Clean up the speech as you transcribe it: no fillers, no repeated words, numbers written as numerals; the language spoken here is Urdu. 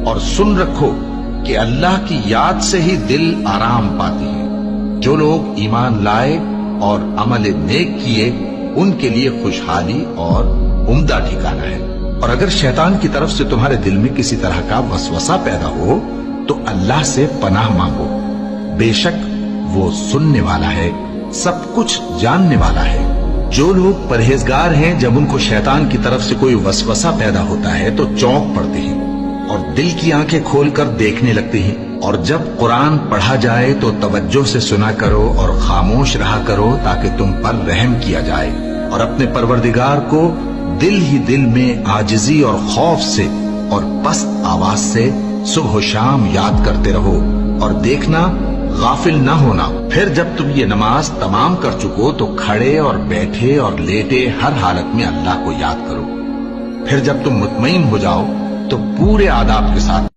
اور سن رکھو کہ اللہ کی یاد سے ہی دل آرام پاتی ہے۔ جو لوگ ایمان لائے اور عمل نیک کیے ان کے لیے خوشحالی اور عمدہ ٹھکانہ ہے۔ اور اگر شیطان کی طرف سے تمہارے دل میں کسی طرح کا وسوسہ پیدا ہو تو اللہ سے پناہ مانگو، بے شک وہ سننے والا ہے، سب کچھ جاننے والا ہے۔ جو لوگ پرہیزگار ہیں جب ان کو شیطان کی طرف سے کوئی وسوسہ پیدا ہوتا ہے تو چونک پڑتے ہیں اور دل کی آنکھیں کھول کر دیکھنے لگتے ہیں، اور جب قرآن پڑھا جائے تو توجہ سے سنا کرو اور خاموش رہا کرو تاکہ تم پر رحم کیا جائے، اور اپنے پروردگار کو دل ہی دل میں عاجزی اور خوف سے اور پست آواز سے صبح و شام یاد کرتے رہو، اور دیکھنا غافل نہ ہونا۔ پھر جب تم یہ نماز تمام کر چکو تو کھڑے اور بیٹھے اور لیٹے ہر حالت میں اللہ کو یاد کرو۔ پھر جب تم مطمئن ہو جاؤ تو پورے آداب کے ساتھ